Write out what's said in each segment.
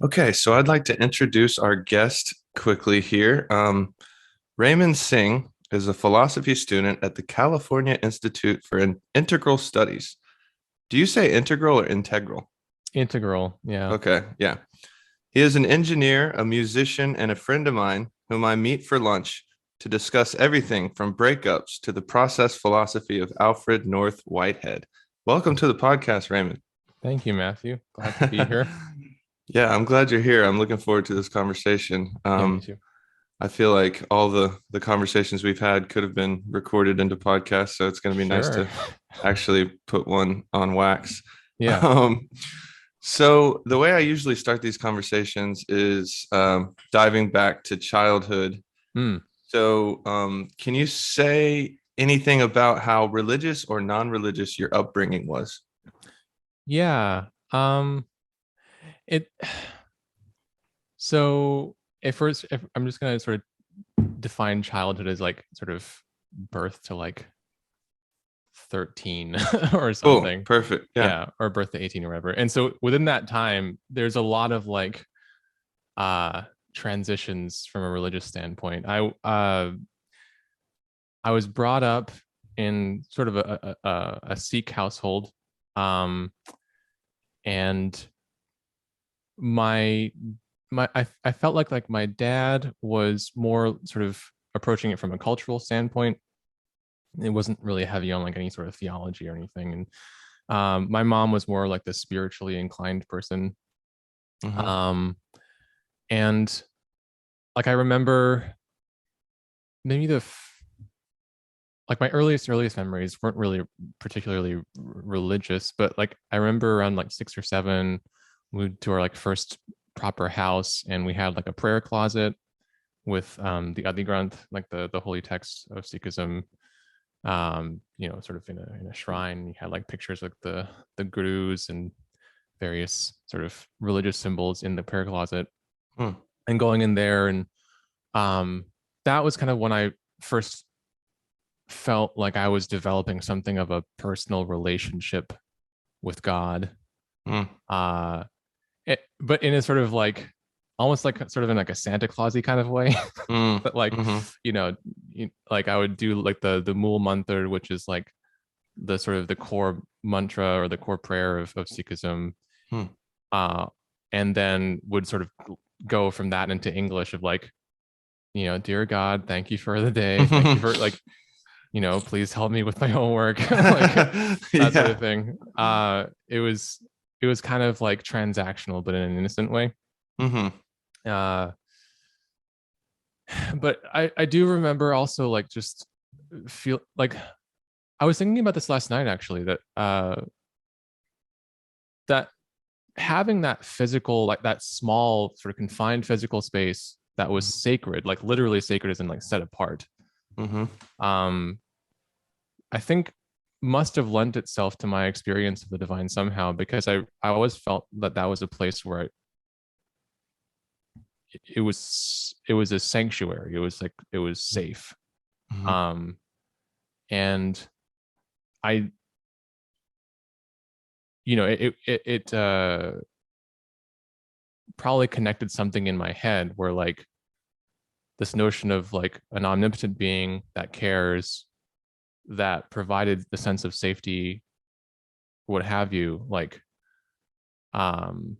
Okay, so I'd like to introduce our guest quickly here. Raymond Singh is a philosophy student at the California Institute for Integral Studies. Do you say integral or integral? Integral, yeah. Okay, yeah. He is an engineer, a musician, and a friend of mine whom I meet for lunch to discuss everything from breakups to the process philosophy of Alfred North Whitehead. Welcome to the podcast, Raymond. Thank you, Matthew. Glad to be here. Yeah, I'm glad you're here. I'm looking forward to this conversation. Yeah, me too. I feel like all the conversations we've had could have been recorded into podcasts, so it's going to be nice Sure. to actually put one on wax. Yeah. Um, so the way I usually start these conversations is diving back to childhood. Hmm. So, can you say anything about how religious or non-religious your upbringing was? Yeah. It so if I'm just gonna sort of define childhood as like sort of birth to like 13 or Oh, something. perfect. Yeah. Yeah, or birth to 18 or whatever. And so within that time, there's a lot of like transitions from a religious standpoint. I was brought up in sort of a Sikh household. Um, and my I felt like my dad was more sort of approaching it from a cultural standpoint. It wasn't really heavy on like any sort of theology or anything. And my mom was more like the spiritually inclined person. Mhm. Um, and like I remember maybe like my earliest memories weren't really particularly religious, but like I remember around like 6 or 7, we moved to our like first proper house, and we had like a prayer closet with the Adi Granth, like the holy text of Sikhism, sort of in a shrine. You had like pictures of the gurus and various sort of religious symbols in the prayer closet, Hmm. and going in there, and um, that was kind of when I first felt like I was developing something of a personal relationship with God. Hmm. Uh, but in a sort of like almost like sort of in like a Santa Clausy kind of way. Hmm. But like, Mhm. you know, like I would do like the Mool Mantra, which is like the sort of the core mantra or the core prayer of Sikhism. Hmm. Uh, and then would sort of go from that into English of like, dear God, thank you for the day. Thank you for like, please help me with my homework, like that sort of Yeah. thing. It was kind of like transactional, but in an innocent way. Hmm. Uh, but I do remember also like just feel like I was thinking about this last night actually, that having that physical, like that small sort of confined physical space that was sacred, like literally sacred as in like set apart, Hmm. um I think must have lent itself to my experience of the divine somehow, because I always felt that that was a place where it was a sanctuary. It was like it was safe. Hmm. um and I it probably connected something in my head where like this notion of like an omnipotent being that cares, that provided the sense of safety, what have you, like um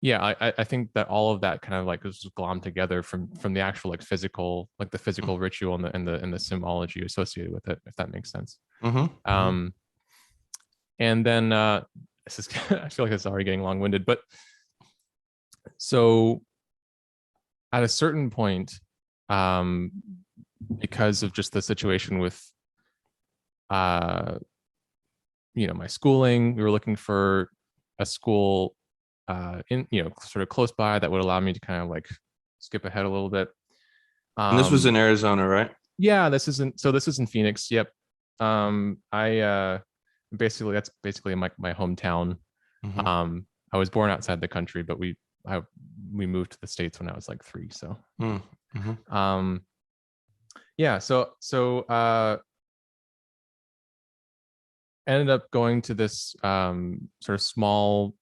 yeah, I think that all of that kind of like was glommed together from the actual like physical, like the physical ritual and the symbology associated with it, if that makes sense. Hmm. Hmm. um and then this is I feel like it's already getting long-winded, but so at a certain point, um because of just the situation with uh my schooling, we were looking for a school in sort of close by that would allow me to kind of like skip ahead a little bit. And this was um in Arizona, right? yeah, this is in Phoenix. Yep. I basically, that's basically my hometown. Hmm. I was born outside the country, but I we moved to the States when I was like 3. So Mm-hmm. yeah, so ended up going to this sort of small,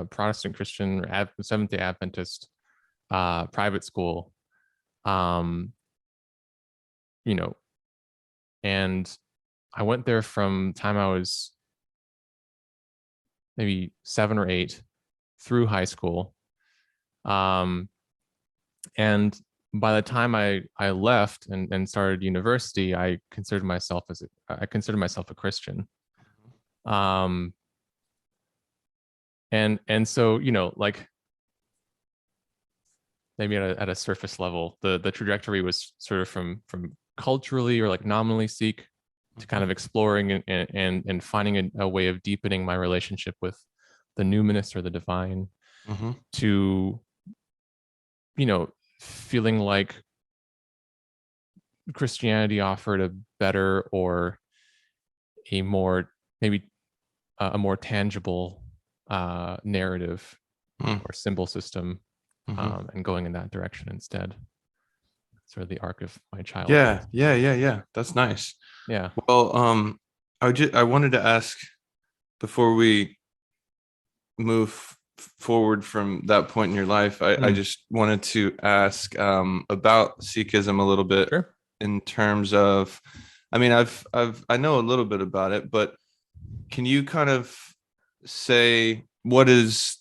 Protestant Christian or Seventh Day Adventist private school, um, you know, and I went there from time I was maybe 7 or 8 through high school, and by the time I left and started university, I considered myself a Christian. Um, and so like maybe at a surface level, the trajectory was sort of from culturally or like nominally Sikh to kind of exploring and finding a way of deepening my relationship with the numinous or the divine, Mm-hmm. to feeling like Christianity offered a better or a more maybe a more tangible narrative or symbol system, Mm-hmm. and going in that direction instead. Sort of the arc of my childhood. Yeah. That's nice. Yeah. Well, I wanted to ask before we move forward from that point in your life. I Mm, just wanted to ask about Sikhism a little bit sure. in terms of, I mean, I know a little bit about it, but can you kind of say what is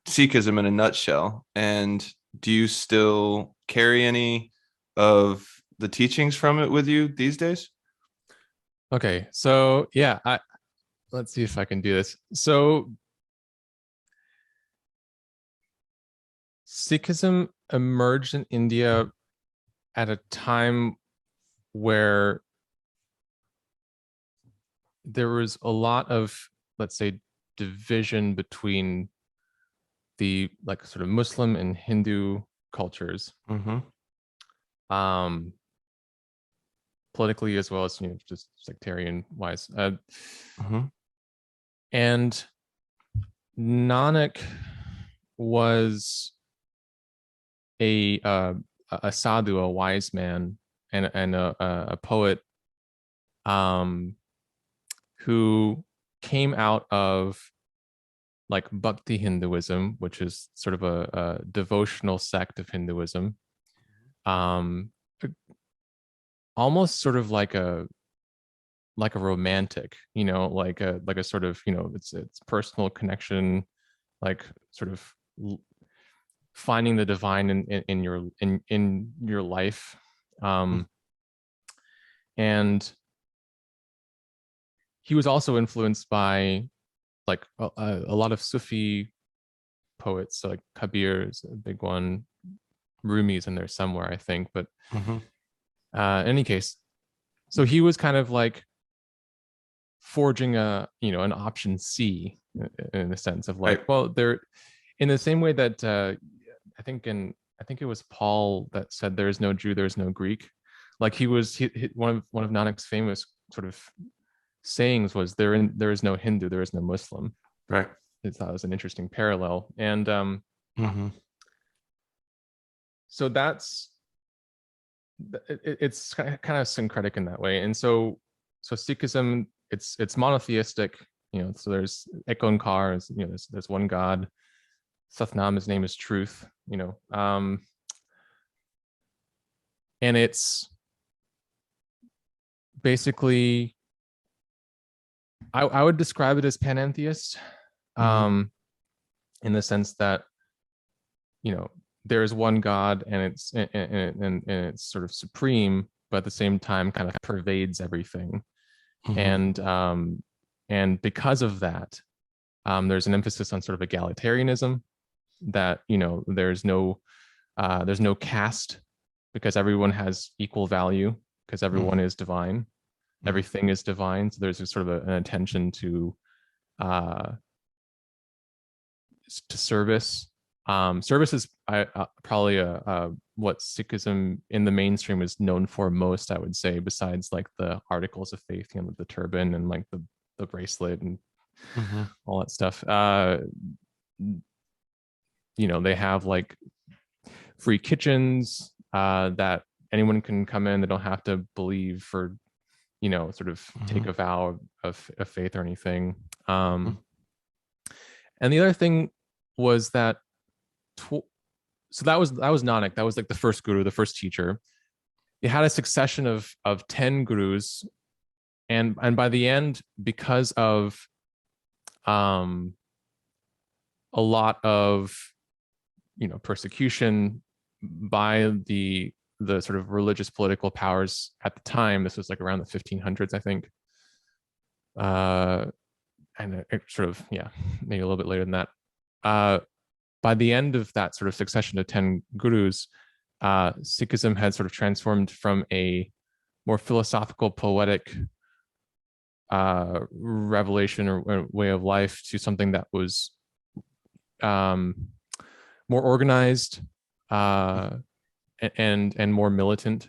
Sikhism in a nutshell? And do you still carry any of the teachings from it with you these days? Okay. So yeah, let's see if I can do this. So Sikhism emerged in India at a time where there was a lot of, let's say, division between the like sort of Muslim and Hindu cultures, Mm-hmm. um, politically as well as just sectarian wise. Mm-hmm. And Nanak was a sadhu, a wise man, and a poet, um, who came out of like Bhakti Hinduism, which is sort of a devotional sect of Hinduism, um, almost sort of like a romantic, like a sort of it's personal connection, like sort of finding the divine in your life, and he was also influenced by like a lot of Sufi poets. So like Kabir is a big one. Rumi's in there somewhere, I think. But Mm-hmm. in any case, so he was kind of like forging an option C, in the sense of like, Right. well, there, in the same way that I think it was Paul that said there is no Jew, there is no Greek. Like one of Nanak's famous sort of sayings was there is no Hindu, there is no Muslim. Right. I thought it was an interesting parallel. And Mm-hmm. so it's kind of syncretic in that way. And so Sikhism, it's monotheistic, so there's Ek Onkar, there's one God. Satnam, his name is truth, and it's basically, I would describe it as panentheist, Mm-hmm. in the sense that there is one God, and it's sort of supreme, but at the same time kind of pervades everything. Mm-hmm. And because of that, there's an emphasis on sort of egalitarianism, that there's no caste, because everyone has equal value, because everyone is divine, Mm-hmm. everything is divine. So there's a sort of an attention uh, to service. Service is probably what Sikhism in the mainstream is known for most, I would say, besides like the articles of faith, the turban and like the bracelet and Mm-hmm. all that stuff. they have like free kitchens that anyone can come in. They don't have to believe or sort of take a vow of faith or anything. And the other thing was that so that was Nanak. That was like the first guru, the first teacher. It had a succession of 10 gurus, and by the end, because of a lot of persecution by the sort of religious political powers at the time. This was like around the 1500s, I think. And it sort of, maybe a little bit later than that. By the end of that sort of succession of 10 gurus, Sikhism had sort of transformed from a more philosophical, poetic revelation or way of life to something that was more organized and more militant,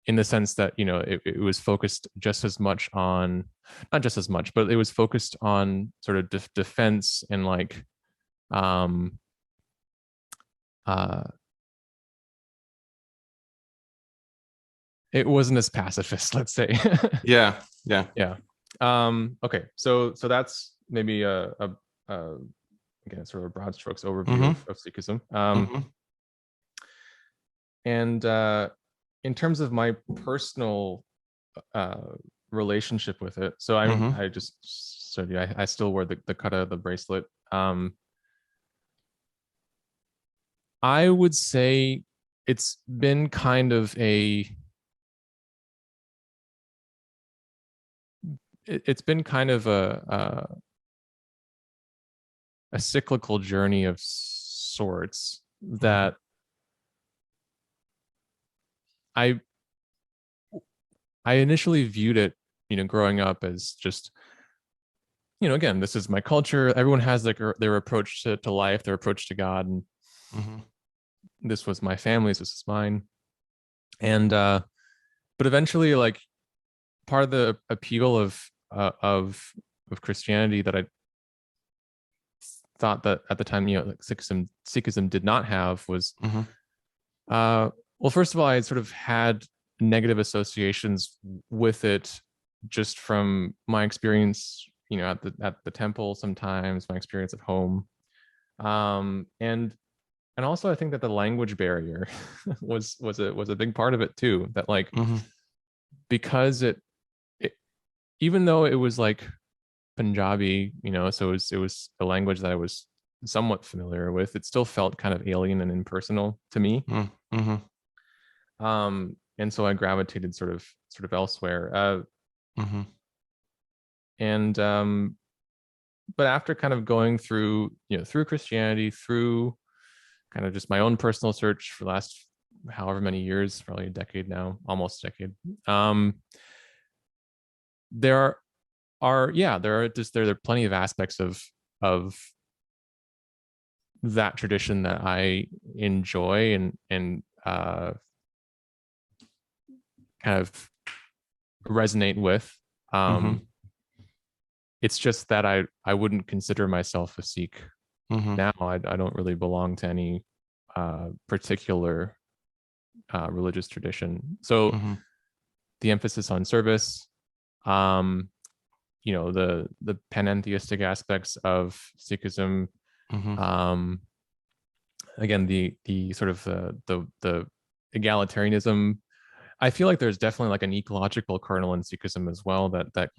in the sense that it was focused just as much on, not just as much, but it was focused on sort of defense and like it wasn't as pacifist, let's say. Yeah. Okay, so that's maybe again sort of a broad strokes overview of Sikhism. And in terms of my personal relationship with it, so I just showed you, I still wear the kata, the bracelet. I would say it's been kind of a cyclical journey of sorts that I initially viewed it, growing up as just, again, this is my culture. Everyone has like their approach to life, their approach to God, and this was my family's, this is mine. And but eventually, like, part of the appeal of Christianity that I thought that at the time, like Sikhism did not have was, well, first of all, I sort of had negative associations with it just from my experience, at the temple sometimes, my experience at home, and also I think that the language barrier was a big part of it too. That like because it even though it was like Punjabi, so it was a language that I was somewhat familiar with, it still felt kind of alien and impersonal to me. And so I gravitated sort of elsewhere. And but after kind of going through through Christianity, through kind of just my own personal search for the last however many years, probably a decade now, almost a decade, there are plenty of aspects of that tradition that I enjoy and kind of resonate with. It's just that I wouldn't consider myself a Sikh now. I don't really belong to any particular religious tradition. So the emphasis on service, the panentheistic aspects of Sikhism, again, the sort of the egalitarianism. I feel like there's definitely like an ecological kernel in Sikhism as well that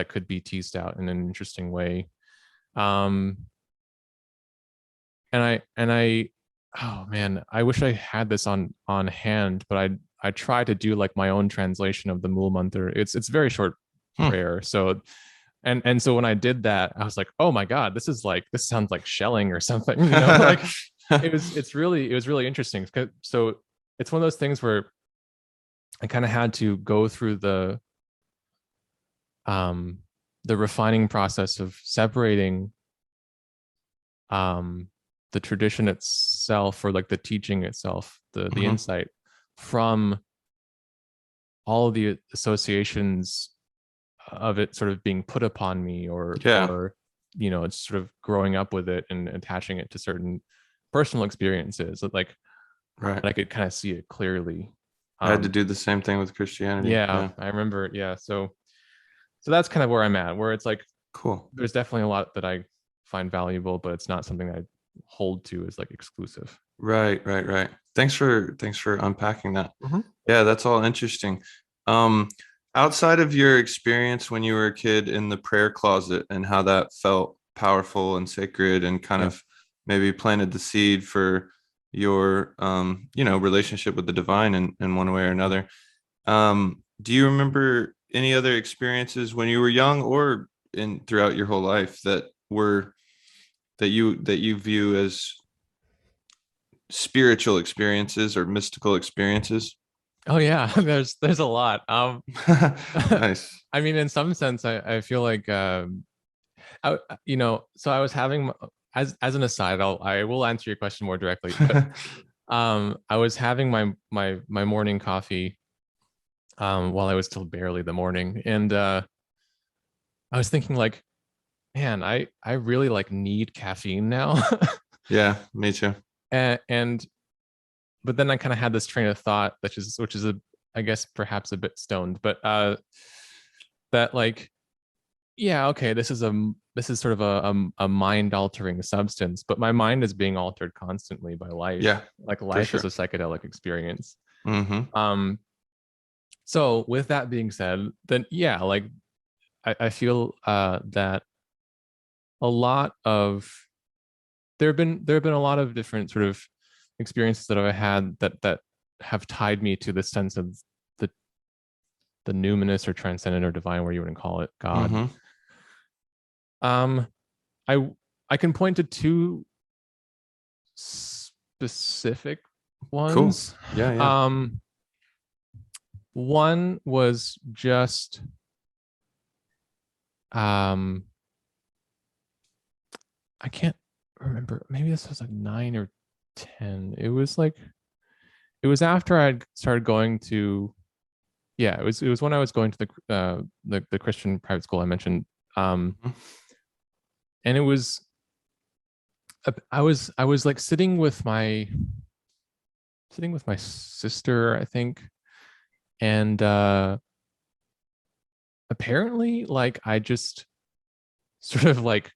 could be teased out in an interesting way. And I oh man, I wish I had this on hand, but I try to do like my own translation of the Mool Mantra. It's very short prayer. So and so when I did that, I was like, oh my God, this sounds like shelling or something. Like it was really interesting. So it's one of those things where I kind of had to go through the refining process of separating the tradition itself, or like the teaching itself, the insight, from all of the associations of it sort of being put upon me, or it's sort of growing up with it and attaching it to certain personal experiences that like Right. I could kind of see it clearly. I had to um do the same thing with Christianity. yeah, Yeah. I remember. Yeah, so that's kind of where I'm at, where it's like Cool. there's definitely a lot that I find valuable, but it's not something I hold to as like exclusive. Right, right, right. Thanks for unpacking that. Mhm. Yeah, that's all interesting. Um, Outside of your experience when you were a kid in the prayer closet and how that felt powerful and sacred and kind Yeah. of maybe planted the seed for your relationship with the divine in one way or another. Do you remember any other experiences when you were young or in throughout your whole life that you view as spiritual experiences or mystical experiences? Oh yeah, there's a lot. Nice. I mean, in some sense, I feel like so I was having, as an aside, I will answer your question more directly, but I was having my morning coffee while I was still barely the morning, and I was thinking like, man, I really like need caffeine now. Yeah, me too. And but then I kind of had this train of thought, which is a, I guess perhaps a bit stoned, but that like, yeah, okay, this is sort of a mind altering substance, but my mind is being altered constantly by life. Yeah, Like for life is sure. a psychedelic experience. Mm-hmm. Um, so with that being said, then yeah, like I feel that a lot of there have been a lot of different sort of experiences that I've had that have tied me to the sense of the the numinous or transcendent or divine, where you want to call it, God. Mm-hmm. Um, I I can point to two specific Cool. ones. Yeah, yeah. Um, One was just um, I can't remember. Maybe this was like 9 or 10. It was after I'd started going to, yeah, it was when I was going to the Christian private school I mentioned. Um, Mhm. and it was I was like sitting with my sister, I think, and apparently like I just sort of like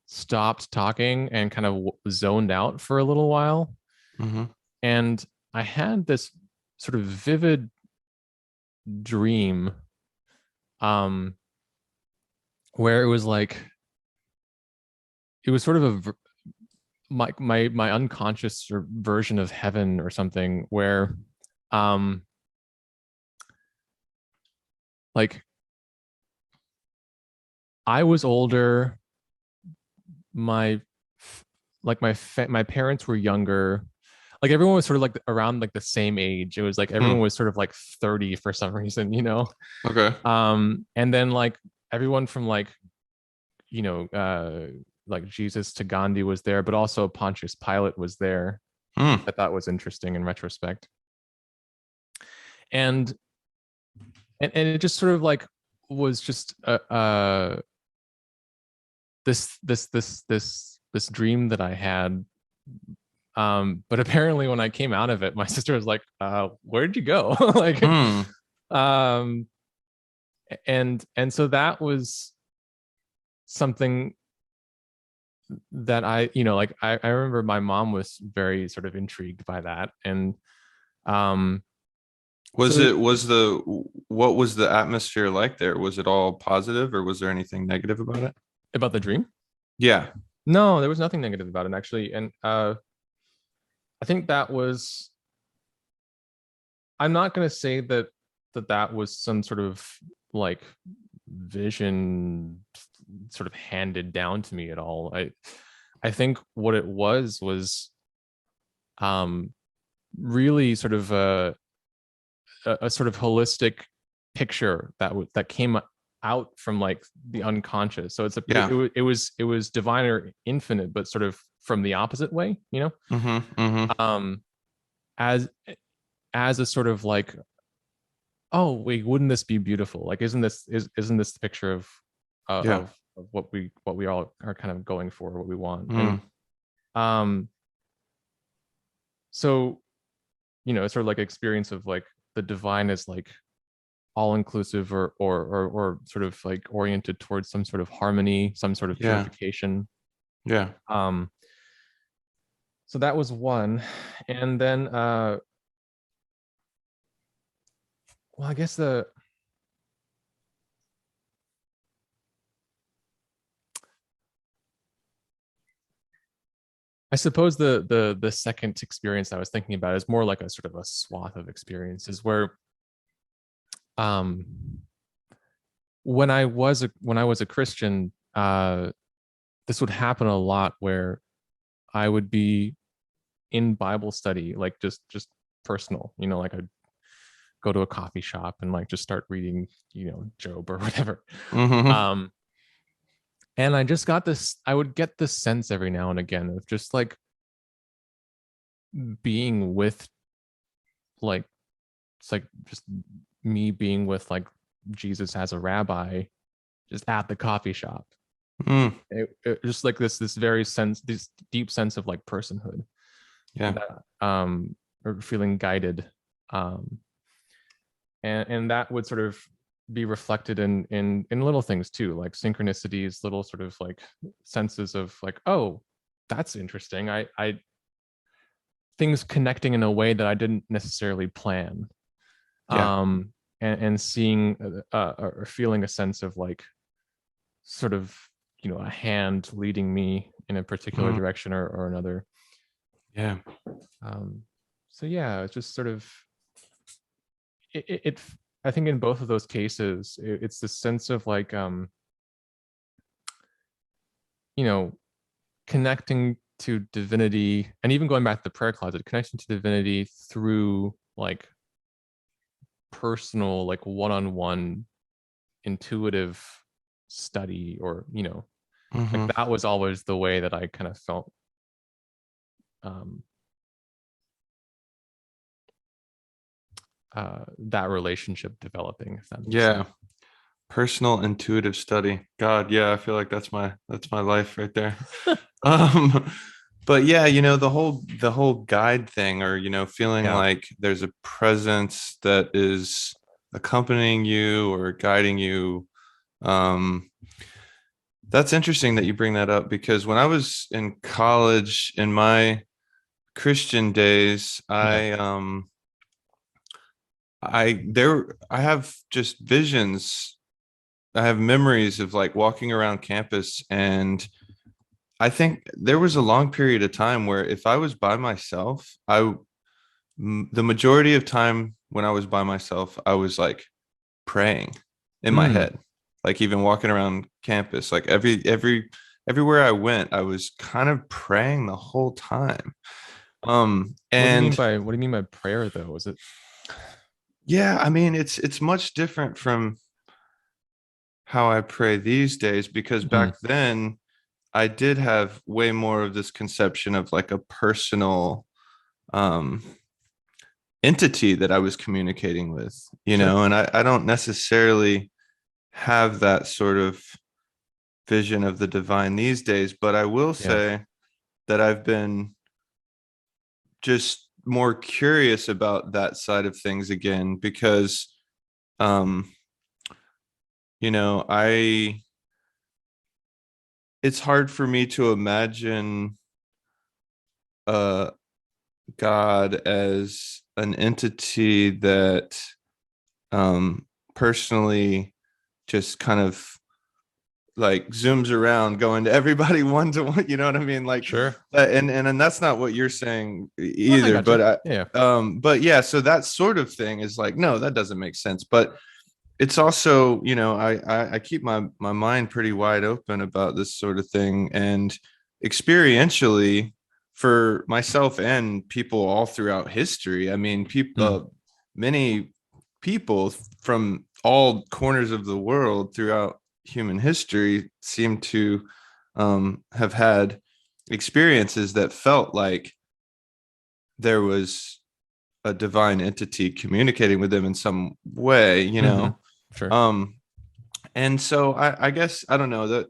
stopped talking and kind of zoned out for a little while, Mhm. and I had this sort of vivid dream, um where it was sort of my unconscious version of heaven or something, where um like I was older, my my parents were younger, like everyone was sort of like around like the same age. It was like everyone Hmm. was sort of like 30 for some reason. Okay. And then like everyone from you know uh like Jesus to Gandhi was there, but also Pontius Pilate was there, which Hmm. I thought was interesting in retrospect. And and, and it just sort of like was just this dream that I had. But apparently when I came out of it, my sister was like, where'd you go? Like, Hmm. um, and so that was something that like I remember my mom was very sort of intrigued by that. And um, Was so it was the what was the atmosphere like there? Was it all positive or was there anything negative about it? about the dream, Yeah. no, there was nothing negative about it actually. And I think that was, I'm not going to say that was some sort of like vision sort of handed down to me at all. I think what it was um really sort of a sort of holistic picture that came out from like the unconscious. So Yeah. it was divine or infinite, but sort of from the opposite way. Mm-hmm. Mm-hmm. Um, as as a sort of like, oh wait, wouldn't this be beautiful? Like, isn't this the picture of uh, Yeah. of of what we all are kind of going for, what we want. And Mm, um so it's sort of like experience of like the divine is like all inclusive, or sort of like oriented towards some sort of harmony, some sort of yeah. purification. Yeah. um so that was one. And then well, I guess I suppose the second experience I was thinking about is more like a sort of a swath of experiences where um when I was a Christian, this would happen a lot where I would be in Bible study, like just personal, like I'd go to a coffee shop and like just start reading, Job or whatever. Hmm. Um, and I would get this sense every now and again of just like being with, like, it's like just me being with like Jesus as a rabbi just at the coffee shop. Mm, It just like this deep sense of like personhood, yeah. that or feeling guided. um and that would sort of be reflected in little things too, like synchronicities, little sort of like senses of like, oh, that's interesting. I things connecting in a way that I didn't necessarily plan. Yeah. And seeing or feeling a sense of like sort of, a hand leading me in a particular Mm, direction or another. yeah. um so yeah, it's just sort of it I think in both of those cases, it's the sense of like, you know connecting to divinity, and even going back to the prayer closet, connecting to divinity through like personal, like one-on-one intuitive study, or like Hmm. that was always the way that I kind of felt, um that relationship developing, if that makes sense. Yeah. Personal intuitive study. God, yeah, I feel like that's my life right there. Um, but yeah, the whole guide thing, or feeling Yeah. like there's a presence that is accompanying you or guiding you. Um, that's interesting that you bring that up, because when I was in college in my Christian days, Yeah. I have just visions. I have memories of like walking around campus, and I think there was a long period of time where if I was by myself, the majority of time when I was by myself, I was like praying in my Mm. head, like even walking around campus, like everywhere I went, I was kind of praying the whole time. And What do you mean by prayer though? Is it? yeah, I mean it's much different from how I pray these days, because Mm. back then I did have way more of this conception of like a personal um entity that I was communicating with, Sure. and I don't necessarily have that sort of vision of the divine these days, but I will Yeah. say that I've been just more curious about that side of things again, because um I it's hard for me to imagine uh God as an entity that personally just kind of like zooms around going to everybody one to one, you know what I mean, like Sure. and that's not what you're saying Well, I either, gotcha. but Yeah. but yeah, so that sort of thing is like, no, that doesn't make sense. But it's also, I keep my mind pretty wide open about this sort of thing, and experientially, for myself and people all throughout history, I mean, Mm. many people from all corners of the world throughout human history seem to have had experiences that felt like there was a divine entity communicating with them in some way, Hmm. Sure. um, and so I guess I don't know that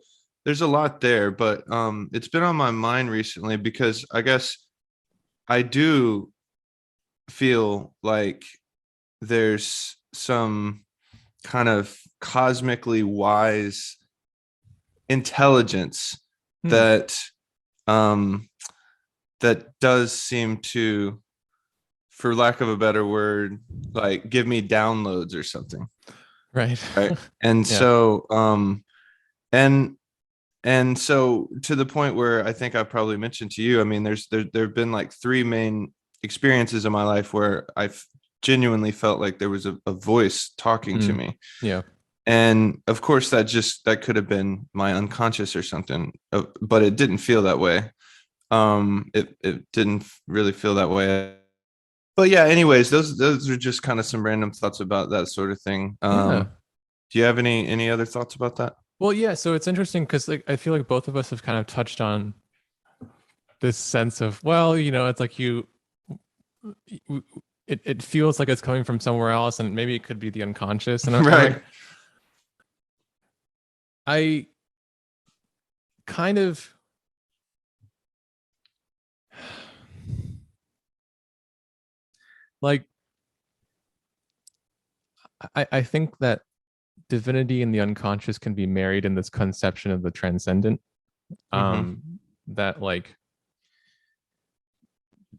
there's a lot there, but it's been on my mind recently because I guess I do feel like there's some kind of cosmically wise intelligence Hmm. that um that does seem to, for lack of a better word, like give me downloads or something, Right. right? And Yeah. so and and so to the point where I think I probably mentioned to you, I mean, there've been like three main experiences in my life where I've genuinely felt like there was a voice talking to Mm. me. Yeah. And of course that could have been my unconscious or something, but it didn't feel that way. It didn't really feel that way. But yeah, anyways, those are just kind of some random thoughts about that sort of thing. Yeah. Do you have any other thoughts about that? Well, yeah, so it's interesting because like I feel like both of us have kind of touched on this sense of, well, it's like it feels like it's coming from somewhere else, and maybe it could be the unconscious. And Right. like I kind of like I think that divinity and the unconscious can be married in this conception of the transcendent. Mm-hmm. Um that like,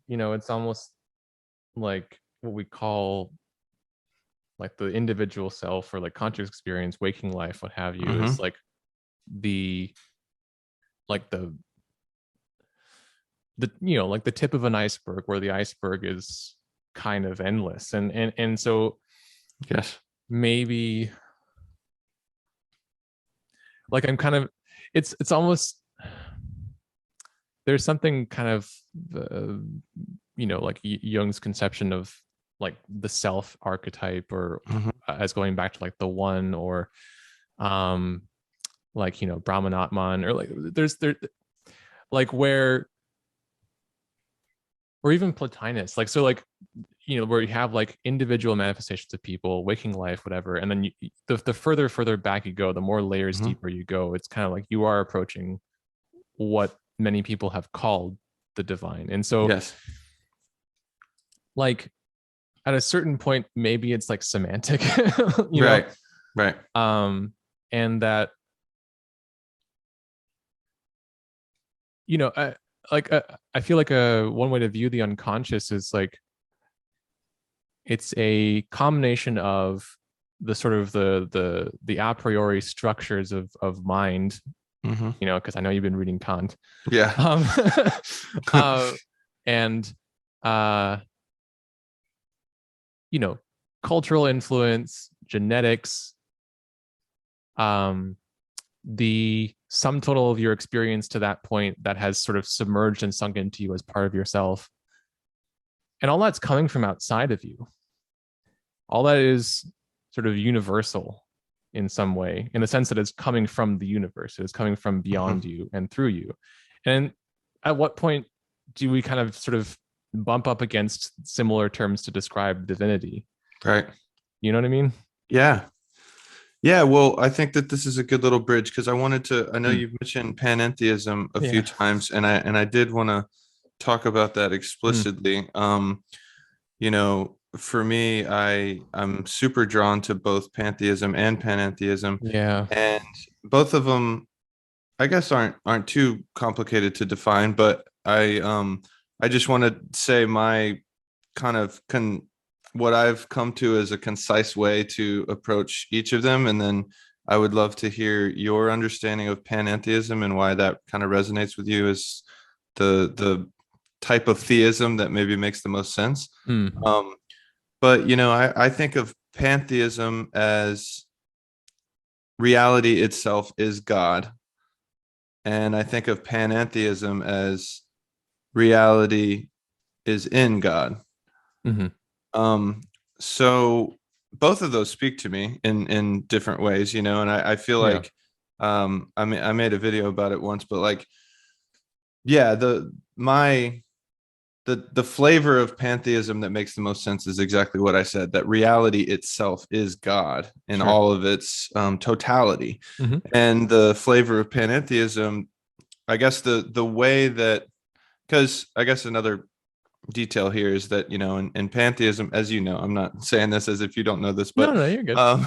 it's almost like what we call like the individual self or like conscious experience, waking life, what have you, is Mm-hmm. like the like the like the tip of an iceberg where the iceberg is kind of endless. And so Yes. maybe like I'm kind of, it's almost, there's something kind of uh, like Jung's conception of like the self archetype, or Mm-hmm. as going back to like the one, or um like Brahmanatman, or like there like where, or even Plotinus, like, so like where you have like individual manifestations of people waking life, whatever, and then the further back you go, the more layers Mm-hmm. deeper you go, it's kind of like you are approaching what many people have called the divine. And so Yes. like at a certain point, maybe it's like semantic, you know Right. Right. um and that, I like I feel like a one way to view the unconscious is like it's a combination of the sort of the a priori structures of mind, Mm-hmm. because I know you've been reading Kant. Yeah. um uh and uh you know cultural influence, genetics, um the sum total of your experience to that point that has sort of submerged and sunk into you as part of yourself, and all that's coming from outside of you. All that is sort of universal in some way, in the sense that it's coming from the universe, it's coming from Mm-hmm. beyond you and through you. And at what point do we kind of sort of bump up against similar terms to describe divinity? Right. You know what I mean? Yeah. Yeah, well, I think that this is a good little bridge because I know Hmm. you've mentioned panentheism a few Yeah. times, and I did want to talk about that Hmm. explicitly. For me, I'm super drawn to both pantheism and panentheism, Yeah. and both of them, I guess, aren't too complicated to define, but I just want to say my kind of what I've come to as a concise way to approach each of them, and then I would love to hear your understanding of panentheism and why that kind of resonates with you as the type of theism that maybe makes the most sense. Hmm. Um, but I think of pantheism as reality itself is God, and I think of panentheism as reality is in God. Hmm. Um, so both of those speak to me in different ways, and I feel Yeah. like I made a video about it once, but like, yeah, the the flavor of pantheism that makes the most sense is exactly what I said, that reality itself is God in Sure. all of its totality. Hmm. And the flavor of panentheism, I guess the way that, because I guess another detail here is that, in pantheism, as you know, I'm not saying this as if you don't know this, No, but no, you're good. um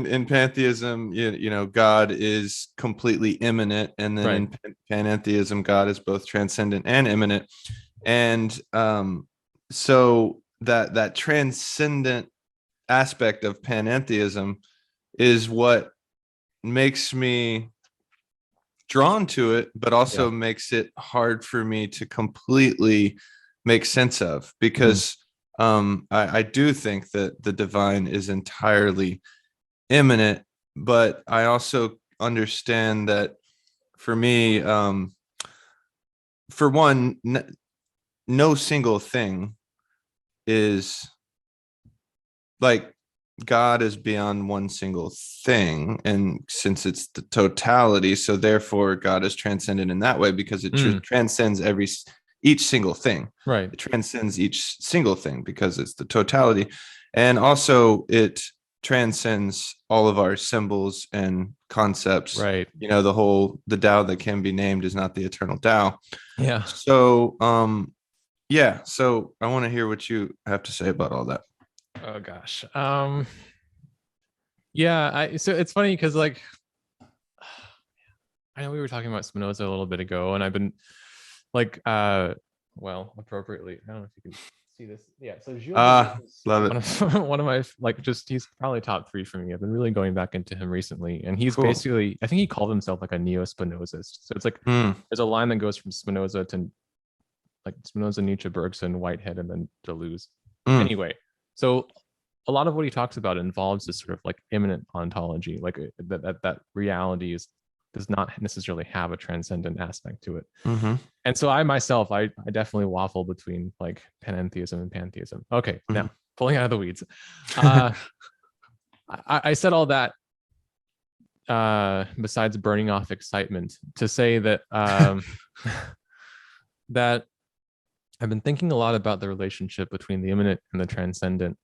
in pantheism, God is completely imminent, and then Right. in panentheism, God is both transcendent and imminent. And so that transcendent aspect of panentheism is what makes me drawn to it, but Yeah. also makes it hard for me to completely make sense of, Mm. because I do think that the divine is entirely imminent, but I also understand that for me, for one, no single thing is like, God is beyond one single thing. And since it's the totality, so therefore God is transcendent in that way, because it Mm. transcends each single thing. Right. It transcends each single thing because it's the totality. And also it transcends all of our symbols and concepts. Right. The Tao that can be named is not the eternal Tao. Yeah. So yeah, so I want to hear what you have to say about all that. Oh gosh. Yeah, so it's funny because like I know we were talking about Spinoza a little bit ago, and I've been like well, appropriately. I don't know if you can see this. Yeah, so Gilles Deleuze is Love one it. of one of my like just he's probably top three for me. I've been really going back into him recently, and he's Cool. basically I think he called himself like a neo-Spinozist. So it's like Hmm. there's a line that goes from Spinoza to like Spinoza, Nietzsche, Bergson, Whitehead, and then Deleuze. Hmm. Anyway, so a lot of what he talks about involves this sort of like imminent ontology, like that reality does not necessarily have a transcendent aspect to it. Mm-hmm. And so I myself, I definitely waffle between like panentheism and pantheism. Okay, now pulling out of the weeds. I said all that besides burning off excitement to say that that I've been thinking a lot about the relationship between the imminent and the transcendent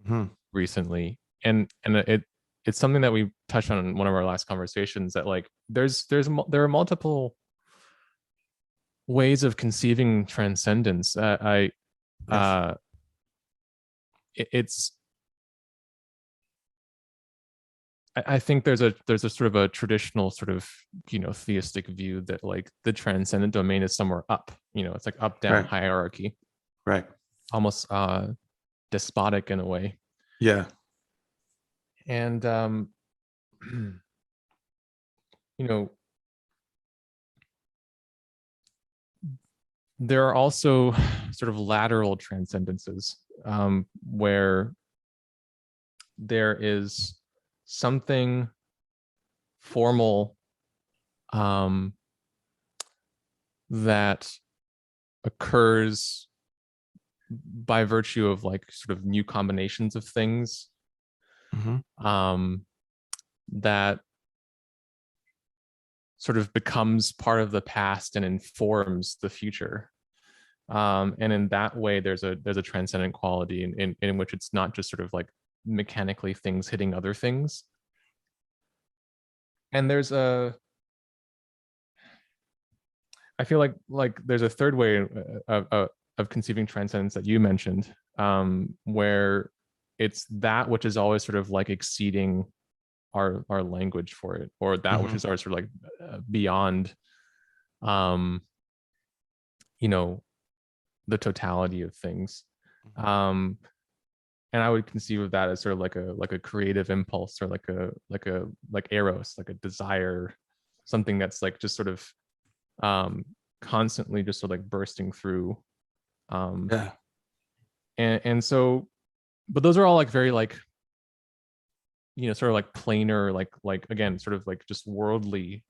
Mm-hmm. recently, and it's something that we touched on in one of our last conversations, that like there are multiple ways of conceiving transcendence. Yes. It's I think there's a sort of a traditional sort of theistic view that like the transcendent domain is somewhere up. It's like up down Right. hierarchy, Right. almost despotic in a way. Yeah. And you know there are also sort of lateral transcendences, where there is something formal that occurs by virtue of like sort of new combinations of things, Mm-hmm. that sort of becomes part of the past and informs the future. And in that way, there's a transcendent quality in which it's not just sort of like mechanically things hitting other things. And I feel like there's a third way of conceiving transcendence that you mentioned, where it's that which is always sort of like exceeding our language for it, or that which Mm-hmm. is our sort of like beyond um you know the totality of things. um and I would conceive of that as sort of like a creative impulse, or like eros, like a desire, something that's like just sort of constantly just sort of like bursting through. um Yeah. and so, but those are all like very like sort of like plainer, like again sort of like just worldly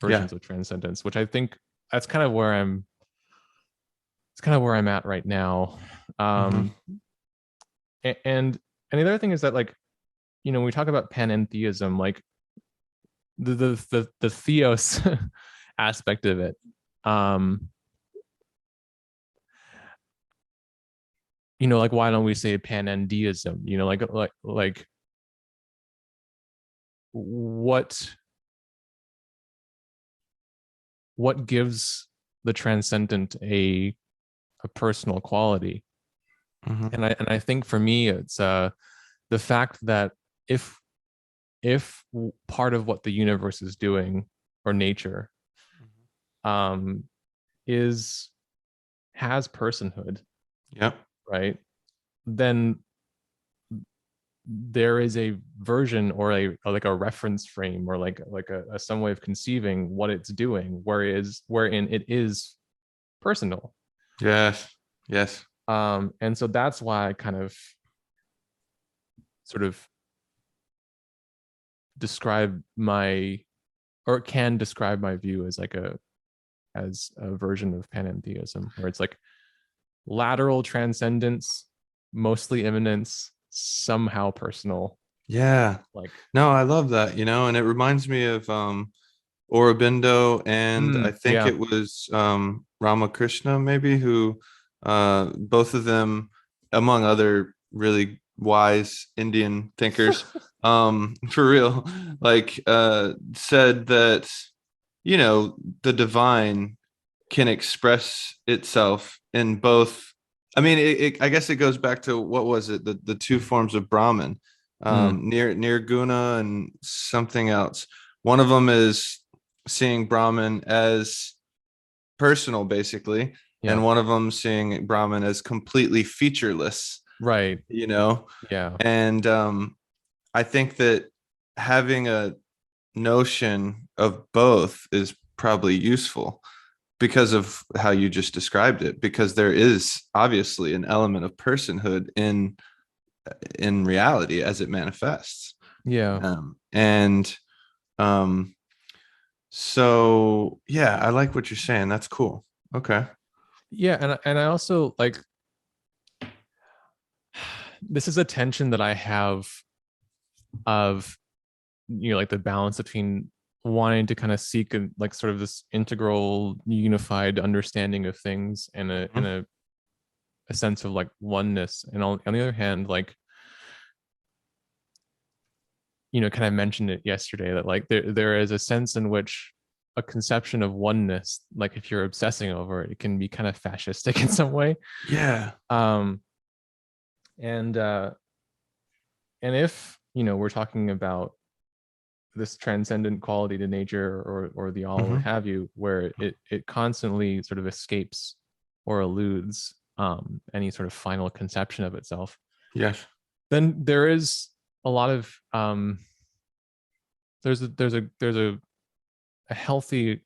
Yeah. versions of transcendence, which I think that's kind of where I'm it's kind of where I'm at right now. Mm-hmm. um and the other thing is that like when we talk about panentheism, like the theos aspect of it, um like why don't we say Panentheism? Like what what gives the transcendent a personal quality? Hmm. And I think for me, it's the fact that if if part of what the universe is doing, or nature, um, is has personhood, Yep. right? Then there is a version, or like a reference frame, or like a some way of conceiving what it's doing, wherein it is personal. Yes. Yes. And so that's why I kind of sort of describe my or can describe my view as a version of panentheism, where it's like lateral transcendence, mostly immanence, somehow personal. Yeah. Like, No, I love that, and it reminds me of Aurobindo, and I think yeah, it was Ramakrishna, maybe, who both of them, among other really wise Indian thinkers, for real, like said that, the divine can express itself in both. I mean, I guess it goes back to, what was it? The two forms of Brahman, mm, near guna and something else. One of them is seeing Brahman as personal, basically, yeah, and one of them seeing Brahman as completely featureless, right, you know. yeah, And I think that having a notion of both is probably useful because of how you just described it, because there is obviously an element of personhood in reality as it manifests. yeah, And um so yeah, I like what you're saying. That's cool. Okay. yeah. And I also like, this is a tension that I have of, like the balance between wanting to kind of seek like sort of this integral, unified understanding of things, and Mhm. a sense of like oneness, and on the other hand, like, kind of mentioned it yesterday, that like there is a sense in which a conception of oneness, like if you're obsessing over it, it can be kind of fascistic in some way. Yeah. um and uh and if we're talking about this transcendent quality to nature, or the all, what Hmm. have you, where it constantly sort of escapes or eludes any sort of final conception of itself, Yes. then there is a lot of there's a healthy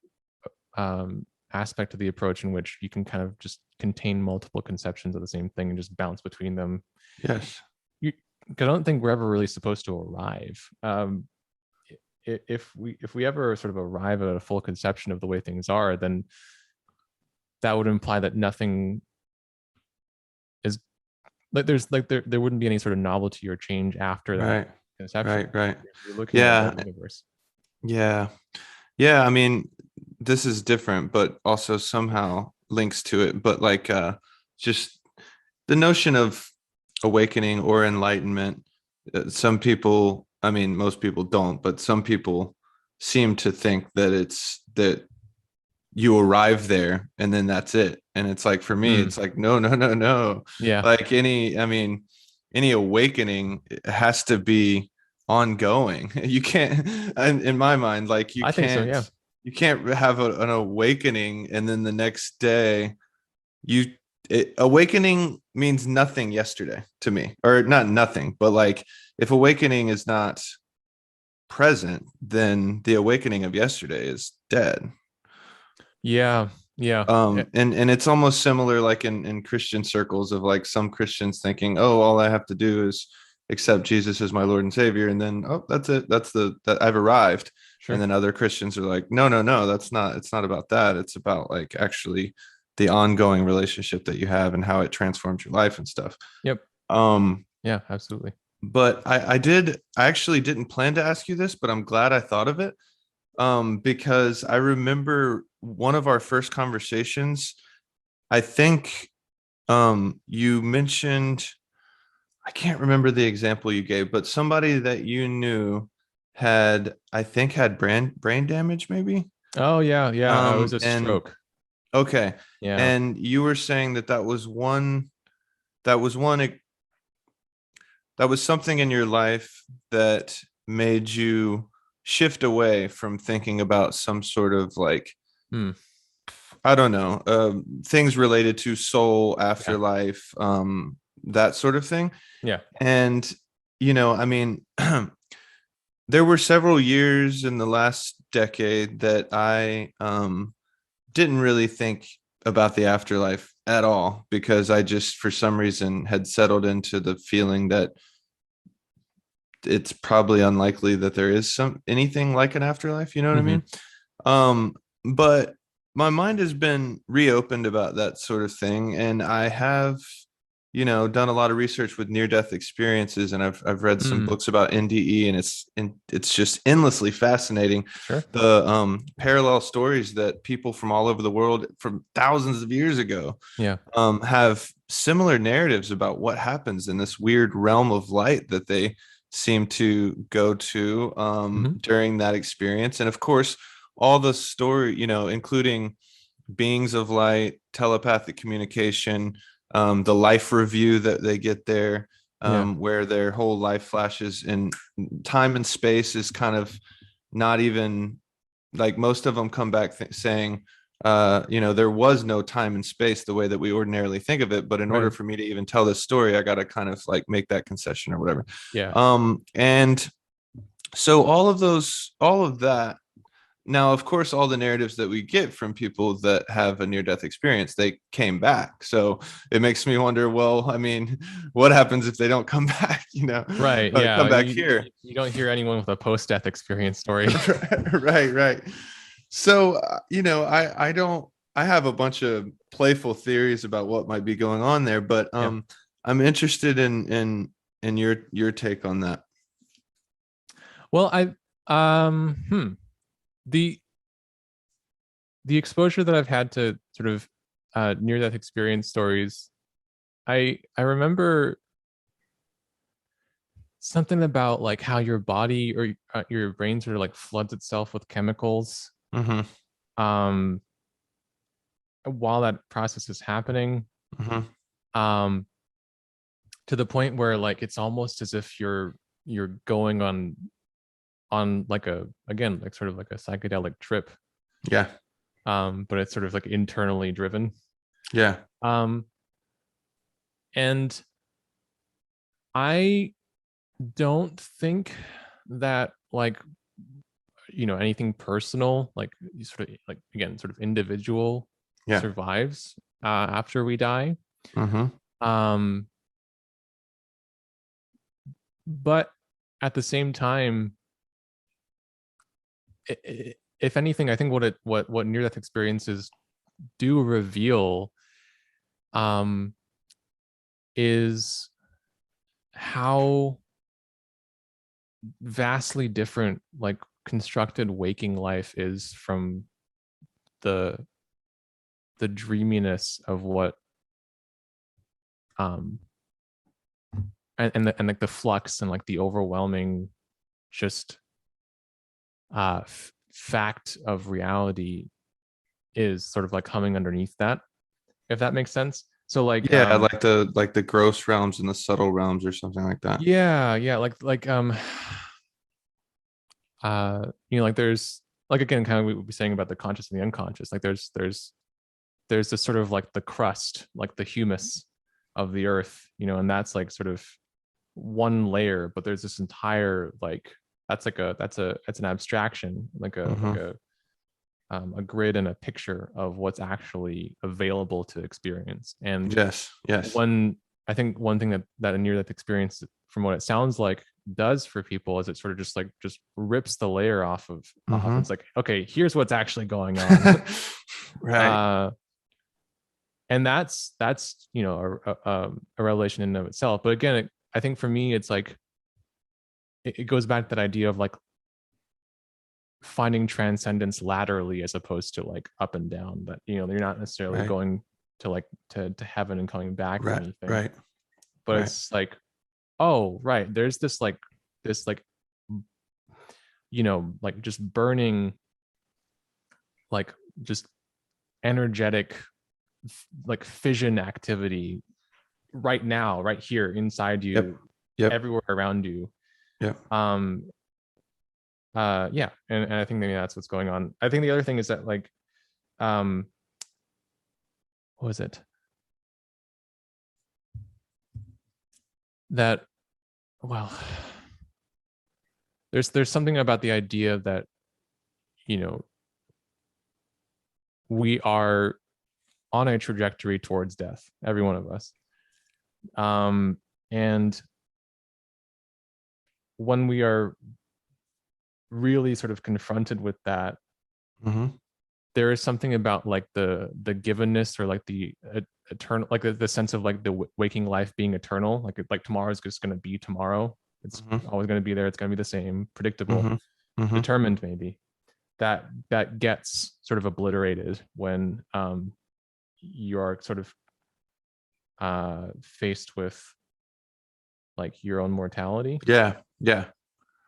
aspect of the approach in which you can kind of just contain multiple conceptions of the same thing and just bounce between them. Yes. You, I don't think we're ever really supposed to arrive. If we ever sort of arrive at a full conception of the way things are, then that would imply that nothing is like, there wouldn't be any sort of novelty or change after that Right. conception. Right. Right. You're looking at Yeah. one universe. Yeah. Yeah. I mean, this is different, but also somehow links to it. But like just the notion of awakening or enlightenment, some people, I mean, most people don't, but some people seem to think that it's that you arrive there and then that's it. And it's like, for me, Mm, it's like, no, no, no, no. yeah, Like I mean, any awakening has to be ongoing. You can't, in my mind, like I think so. Yeah. you can't have an awakening and then the next day you, awakening means nothing yesterday to me, or not nothing, but like, if awakening is not present, then the awakening of yesterday is dead. Yeah. Yeah. And it's almost similar, like in Christian circles, of like some Christians thinking, oh, all I have to do is accept Jesus as my Lord and Savior, and then, oh, that's it, that I've arrived. And Sure. then other Christians are like, no, no, no, that's not, it's not about that, it's about like actually the ongoing relationship that you have and how it transforms your life and stuff. Yep. um Yeah, absolutely. but I actually didn't plan to ask you this, but I'm glad I thought of it, because I remember one of our first conversations, I think, You mentioned, I can't remember the example you gave, but somebody that you knew had, I think, had brain damage, maybe. Oh yeah, yeah. It was a And stroke. okay, Yeah. and you were saying that that was one that was something in your life that made you shift away from thinking about some sort of like, Hmm. I don't know, things related to soul, Yeah. afterlife, that sort of thing. Yeah. And, I mean, there were several years in the last decade that I didn't really think about the afterlife at all because I just, for some reason, had settled into the feeling that it's probably unlikely that there is some anything like an afterlife. You know what I Hmm. mean? Um, but my mind has been reopened about that sort of thing, and I have, done a lot of research with near-death experiences, and I've read some Mm. books about NDE, and it's just endlessly fascinating. Sure. The parallel stories that people from all over the world, from thousands of years ago, Yeah. have similar narratives about what happens in this weird realm of light that they seem to go to Hmm. during that experience. And of course, all the story, including beings of light, telepathic communication, the life review that they get there, Yeah. where their whole life flashes in time and space is kind of not even like most of them come back saying, there was no time and space the way that we ordinarily think of it. But in order Right. for me to even tell this story, I got to kind of like make that concession or whatever. Yeah. And so all of that now, of course, all the narratives that we get from people that have a near death experience, they came back. So it makes me wonder, well, I mean, what happens if they don't come back, Right. come Yeah. back You here? you don't hear anyone with a post-death experience story. Right, right. So, I have a bunch of playful theories about what might be going on there, but Yeah. I'm interested in your take on that. Well, the the exposure that I've had to sort of near death experience stories, I remember something about like how your body or your brain sort of like floods itself with chemicals Hmm. um while that process is happening, Hmm. um to the point where like it's almost as if you're going on like a, again, like sort of like a psychedelic trip, Yeah, but it's sort of like internally driven. yeah, um and I don't think that like anything personal, like you sort of like, again, sort of individual yeah. survives after we die. Hmm. um but at the same time, if anything, I think what near death experiences do reveal um is how vastly different like constructed waking life is from the the dreaminess of what um and like the flux and like the overwhelming just fact of reality is sort of like coming underneath that, if that makes sense. So like Yeah, like the gross realms and the subtle realms or something like that. yeah, yeah, like like there's like, again, kind of we were saying about the conscious and the unconscious, like there's this sort of like the crust, like the humus of the earth, and that's like sort of one layer, but there's this entire like, that's an abstraction, like Hmm. a grid and a picture of what's actually available to experience. And Yes, yes. one I think one thing that a near death experience, from what it sounds like, does for people is it sort of just rips the layer off. Hmm. It's like, okay, here's what's actually going on. Right. uh and that's a revelation in and of itself. But again, I think for me it's like it goes back to that idea of like finding transcendence laterally as opposed to like up and down, that you're not necessarily Right. going to heaven and coming back or Right. anything. Right. But Right. it's like, oh, right, there's this like, like just burning, like just energetic, like fission activity right now, right here inside Yep. you, Yep. everywhere around you. Yep. um yeah, and I think maybe that's what's going on. I think the other thing is that, like, um what was it that, well, there's something about the idea that, you know we are on a trajectory towards death, every one of us. And when we are really sort of confronted with that, Mm-hmm. there is something about like the givenness, or like the eternal, like the sense of like the waking life being eternal, like tomorrow is just going to be tomorrow. It's Mm-hmm. always going to be there. It's going to be the same, predictable, Mm-hmm. Mm-hmm. determined, maybe. That gets sort of obliterated when you are sort of faced with like your own mortality. Yeah. Yeah.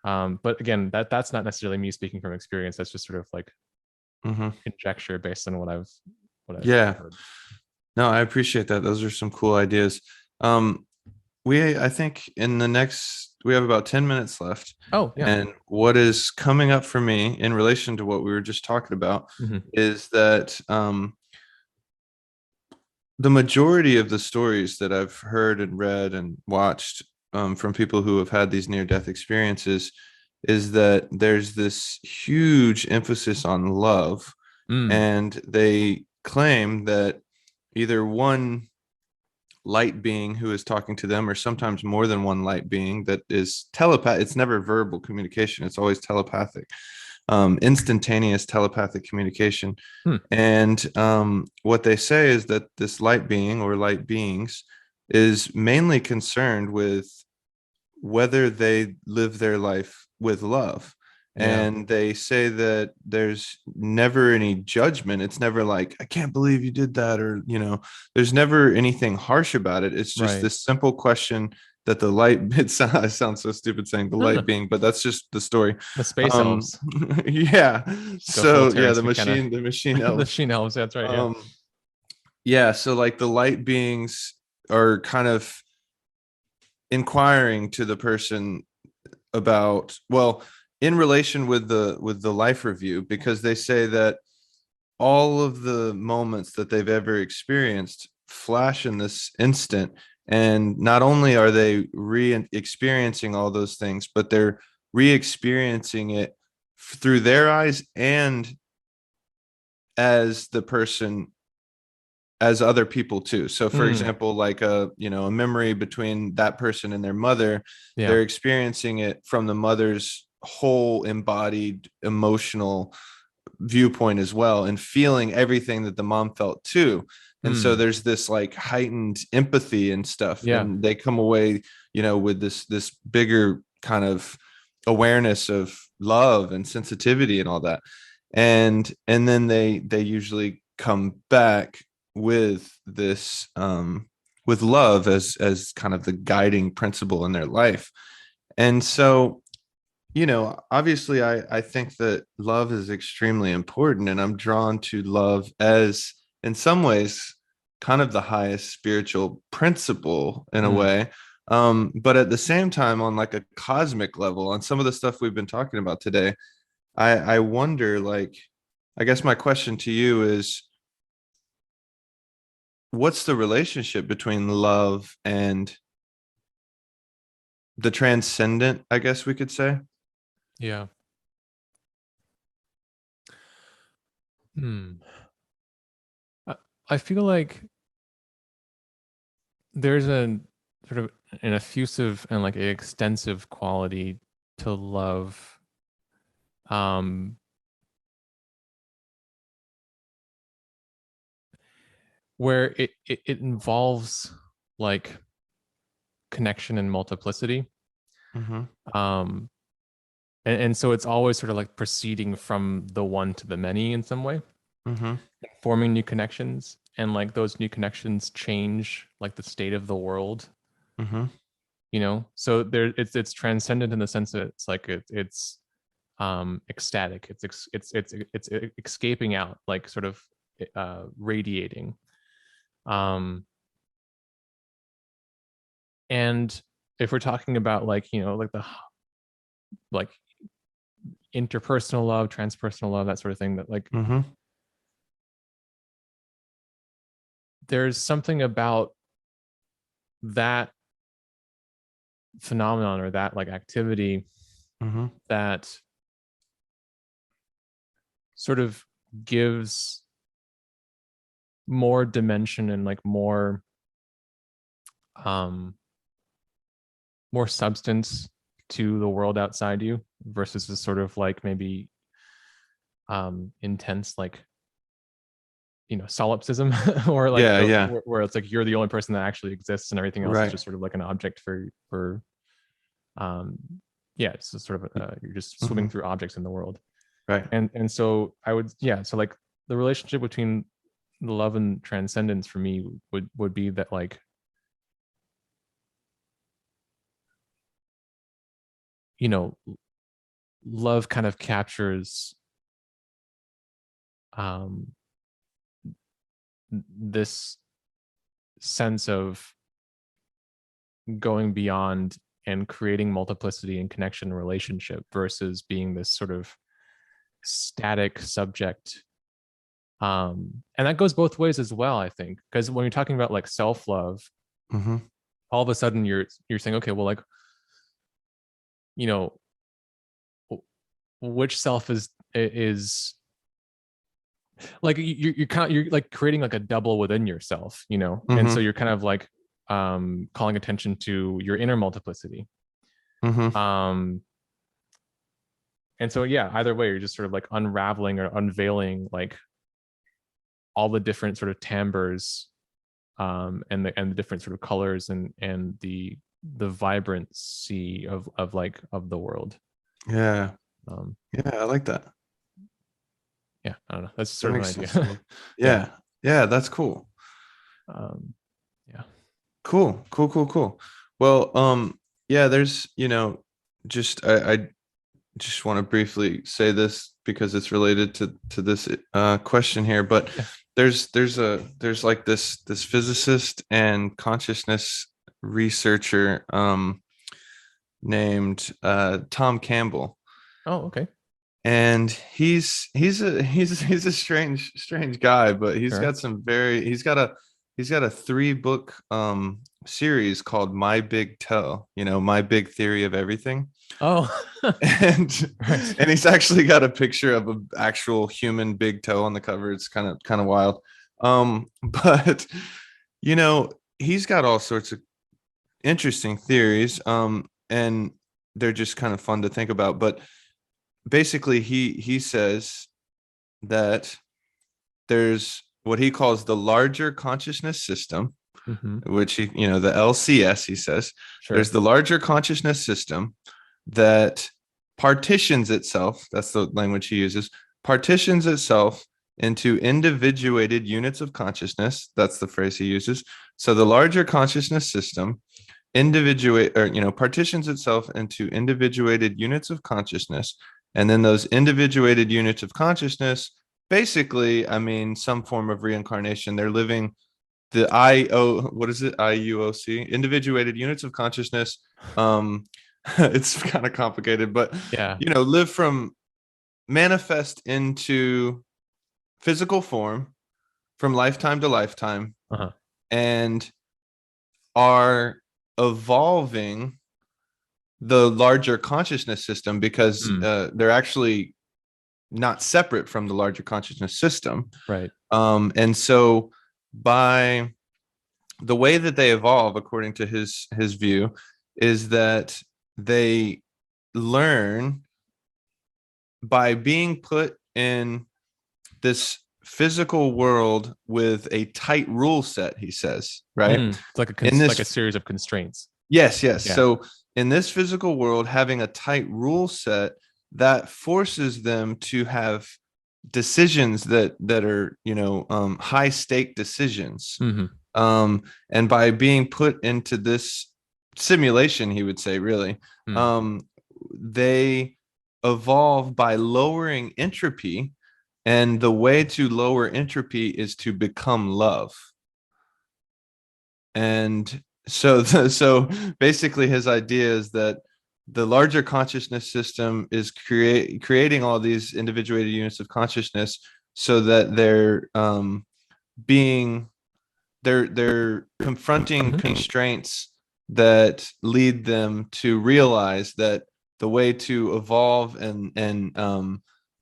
But again, that's not necessarily me speaking from experience. That's just sort of like Mm-hmm. conjecture based on what I've Yeah. heard. No, I appreciate that. Those are some cool ideas. I think in the next, we have about 10 minutes left. Oh yeah. And what is coming up for me in relation to what we were just talking about Mm-hmm. is that the majority of the stories that I've heard and read and watched from people who have had these near-death experiences is that there's this huge emphasis on love, Mm, and they claim that either one light being who is talking to them, or sometimes more than one light being that is telepath. It's never verbal communication, it's always telepathic, instantaneous telepathic communication. hmm. And what they say is that this light being or light beings is mainly concerned with whether they live their life with love. Yeah. And they say that there's never any judgment. It's never like, I can't believe you did that, or, there's never anything harsh about it. It's just Right. this simple question that the light, I sound so stupid saying the No, no, light no. being, but that's just the story. The space Um, elves. yeah. Just go full So yeah, Terrence McKenna. the machine The elves. Sheen elves. That's right. Yeah. Um, yeah. So like the light beings are kind of inquiring to the person about, well, in relation with the life review, because they say that all of the moments that they've ever experienced flash in this instant, and not only are they re-experiencing all those things, but they're re-experiencing it through their eyes and as the person, as other people too. So for Mm, example, like a memory between that person and their mother, yeah. they're experiencing it from the mother's whole embodied emotional viewpoint as well, and feeling everything that the mom felt too. And so Mm, there's this like heightened empathy and stuff, yeah. and they come away, with this bigger kind of awareness of love and sensitivity and all that. And then they usually come back with this with love as kind of the guiding principle in their life. And so, obviously I think that love is extremely important, and I'm drawn to love as, in some ways, kind of the highest spiritual principle in a Mm, way. But at the same time, on like a cosmic level, on some of the stuff we've been talking about today, I wonder, like, I guess my question to you is, what's the relationship between love and the transcendent, I guess we could say? yeah. Hmm. I, I feel like there's a sort of an effusive and like an extensive quality to love. Um, where it involves like connection and multiplicity. Mm-hmm. Um, and so it's always sort of like proceeding from the one to the many in some way, Mm-hmm. forming new connections. and like those new connections change like the state of the world, Mm-hmm. so there it's transcendent in the sense that it's like it's ecstatic, it's escaping out, like sort of radiating. um and if we're talking about like like the like interpersonal love, transpersonal love, that sort of thing, that like Mm-hmm. there's something about that phenomenon or that like activity Mm-hmm. that sort of gives more dimension and like um more substance to the world outside you versus this sort of like maybe intense like solipsism or like Yeah, yeah. where it's like you're the only person that actually exists and everything else is Right. just sort of like an object for um yeah, it's just sort of you're just swimming Mm-hmm. through objects in the world. Right. And so I would, yeah, so like the relationship between the love and transcendence for me would be that like you know love kind of captures um this sense of going beyond and creating multiplicity and connection and relationship versus being this sort of static subject. And that goes both ways as well, I think, because when you're talking about like self-love, Mm-hmm. all of a sudden you're saying, okay, well, like you know which self is like you're kind of, you're like creating like a double within yourself, and so Mm-hmm. you're kind of like calling attention to your inner multiplicity. Mm-hmm. um and so yeah, either way you're just sort of like unraveling or unveiling like all the different sort of timbres, and the different sort of colors and the vibrancy of the world. Yeah. um Yeah, I like that. yeah, I don't know, that's That sort of makes an sense to me. idea. Yeah. Yeah. Yeah, that's cool. um yeah. Cool. Cool, cool, cool. Well, yeah, there's, just I just want to briefly say this because it's related to this question here, but Yeah. there's like this physicist and consciousness researcher named Tom Campbell. Oh, okay. And he's a strange guy, but Sure. he's got a 3 book series called My Big Toe, My Big Theory of Everything. Oh. and Right. and he's actually got a picture of an actual human big toe on the cover. It's kind of wild. But you know, he's got all sorts of interesting theories, and they're just kind of fun to think about. But basically, he says that there's what he calls the larger consciousness system, Mm-hmm. which the LCS, he says. There's Sure. the larger consciousness system that partitions itself, that's the language he uses, partitions itself into individuated units of consciousness. That's the phrase he uses. So the larger consciousness system partitions itself into individuated units of consciousness. And then those individuated units of consciousness, basically, I mean, some form of reincarnation. They're living the what is it? IUOC, individuated units of consciousness. It's kind of complicated, but Yeah. live from manifest into physical form from lifetime to lifetime, Uh-huh. and are evolving the larger consciousness system because Mm. they're actually not separate from the larger consciousness system. Right. And so by the way that they evolve, according to his view, is that they learn by being put in this physical world with a tight rule set, he says, right? It's like In like a this, series of constraints. yes, yes. Yeah. So in this physical world, having a tight rule set that forces them to have decisions that are, high stake decisions. Hmm. And by being put into this simulation, he would say, really, Mm. um, they evolve by lowering entropy. And the way to lower entropy is to become love. And so basically his idea is that the larger consciousness system is creating all these individuated units of consciousness so that being they're confronting Hmm. constraints that lead them to realize that the way to evolve and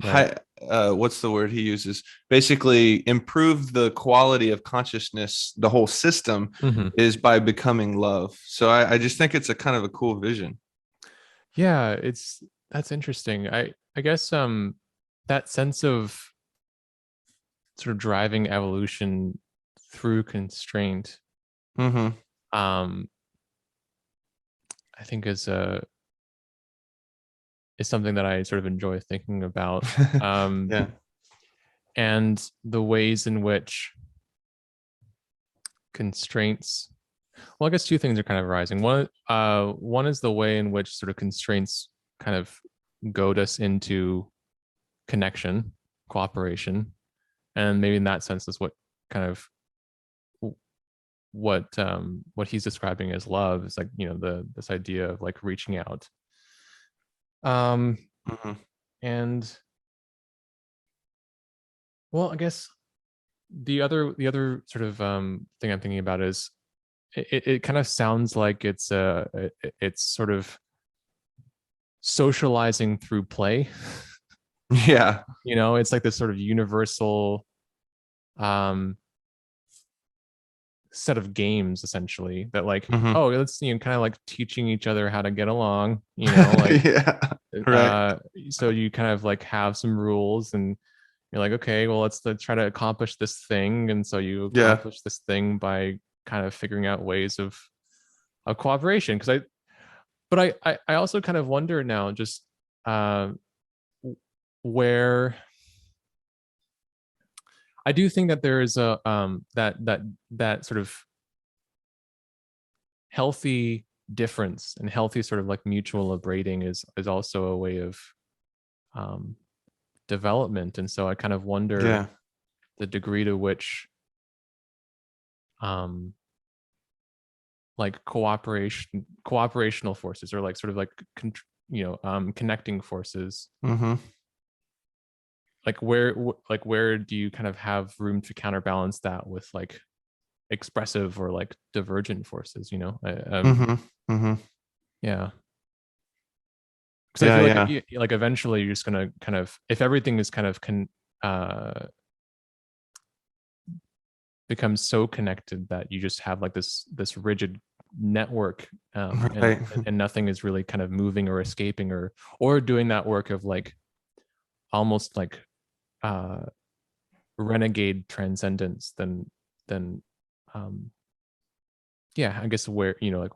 Right. high, what's the word he uses, basically improve the quality of consciousness, the whole system, Hmm. is by becoming love. So I just think it's a kind of a cool vision. Yeah, that's interesting. I guess that sense of sort of driving evolution through constraint, Mm-hmm. um I think is something that I sort of enjoy thinking about. Um Yeah. and the ways in which constraints, well, I guess two things are kind of arising. One is the way in which sort of constraints kind of goad us into connection, cooperation, and maybe in that sense is what kind of what he's describing as love is, like, the this idea of like reaching out. Um Mm-hmm. and well, I guess the other sort of thing I'm thinking about is it kind of sounds like it's sort of socializing through play. Yeah. It's like this sort of universal um set of games essentially that, like, Mm-hmm. oh, let's, kind of like teaching each other how to get along, like, Yeah. Right. uh so you kind of like have some rules, and you're like, okay, well, let's try to accomplish this thing, and so you Yeah. accomplish this thing by kind of figuring out ways of cooperation. Because I also kind of wonder now, just uh where I do think that there is a that sort of healthy difference and healthy sort of like mutual abrading is also a way of um development. And so I kind of wonder Yeah. the degree to which um like cooperational forces, or like sort of like connecting forces, Mm-hmm. like where do you kind of have room to counterbalance that with like expressive or like divergent forces, Mm-hmm. Mm-hmm. yeah, because I Yeah. feel like Yeah. like eventually you're just gonna kind of, if everything is kind of uh becomes so connected that you just have like this rigid network, and Right. and nothing is really kind of moving or escaping, or doing that work of like almost like uh renegade transcendence, then um yeah, I guess, where, like,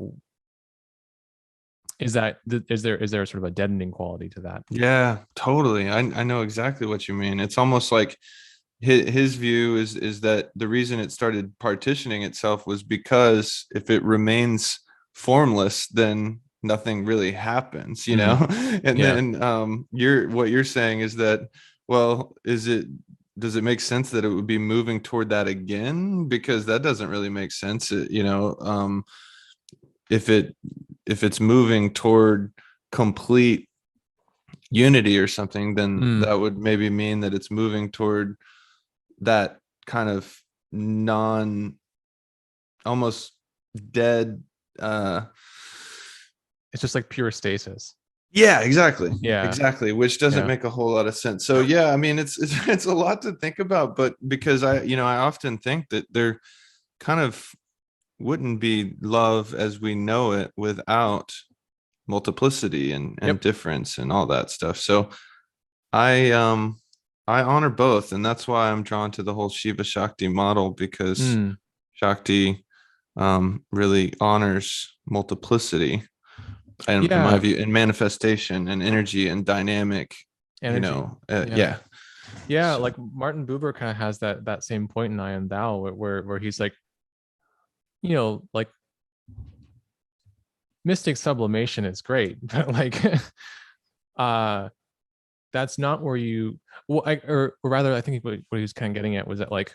is there sort of a deadening quality to that? Yeah, totally. I know exactly what you mean. It's almost like his view is that the reason it started partitioning itself was because if it remains formless, then nothing really happens, Mm, And yeah. then what you're saying is that, well, does it make sense that it would be moving toward that again? Because that doesn't really make sense. If it's moving toward complete unity or something, then Mm. that would maybe mean that it's moving toward that kind of non almost dead. uh It's just like pure stasis. yeah, exactly. Yeah. Exactly, which doesn't Yeah. make a whole lot of sense. So yeah, I mean, it's a lot to think about, but because I often think that there kind of wouldn't be love as we know it without multiplicity and Yep. difference and all that stuff. So I um I honor both, and that's why I'm drawn to the whole Shiva Shakti model, because Mm. Shakti really honors multiplicity, and in my Yeah. view, in manifestation and energy and dynamic, Energy. Yeah. yeah. Yeah, So like Martin Buber kind of has that same point in I Am Thou, where he's like, like mystic sublimation is great, but like uh that's not where you or rather I think what he was kind of getting at was that like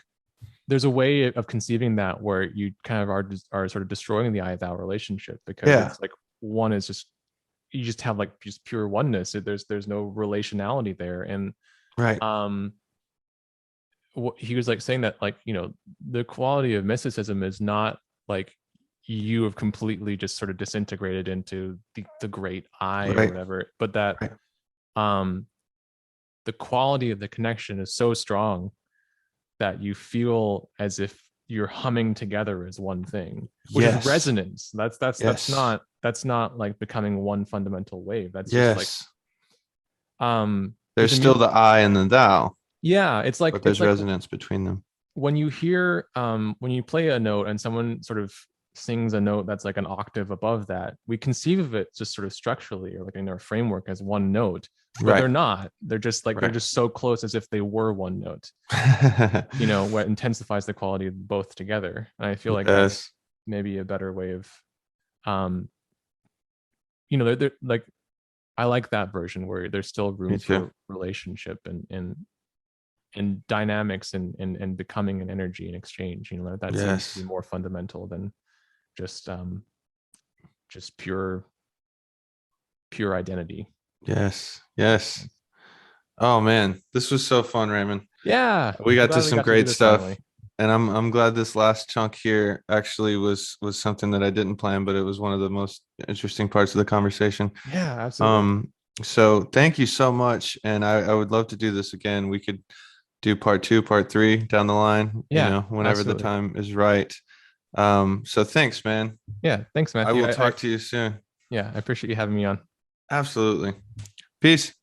there's a way of conceiving that where you kind of are sort of destroying the I thou relationship because yeah, it's like one is just you just have like just pure oneness. There's no relationality there. And right, um he was like saying that like the quality of mysticism is not like you have completely just sort of disintegrated into the great I or right, whatever, but that right. um the quality of the connection is so strong that you feel as if you're humming together as one thing, which is Yes, resonance. yes, That's not like becoming one fundamental wave. That's just like yes. there's There's a still mute. the I and the thou, Yeah, it's like but there's resonance between them. when you hear when you play a note and someone sort of sings a note that's like an octave above that, we conceive of it just sort of structurally or like in our framework as one note, but Right, they're not. They're just like they're right. just so close as if they were one note, what intensifies the quality of both together. And I feel like that's Yes, maybe a better way of um they're like I like that version where there's still me room too. for relationship and dynamics and becoming an energy and exchange. That seems to be Yes, more fundamental than just just pure identity. yes, yes. Oh man, this was so fun, Raymond. Yeah, We I'm got to glad we some got to do great this stuff, finally. and I'm glad this last chunk here actually was something that I didn't plan, but it was one of the most interesting parts of the conversation. Yeah, absolutely. Um, so thank you so much, and I would love to do this again. We could do part two, part three down the line, Yeah, whenever the absolutely. time is right. So thanks, man. Yeah, thanks, I Matthew. will I talk to you soon. yeah, I appreciate you having me on. Absolutely. Peace.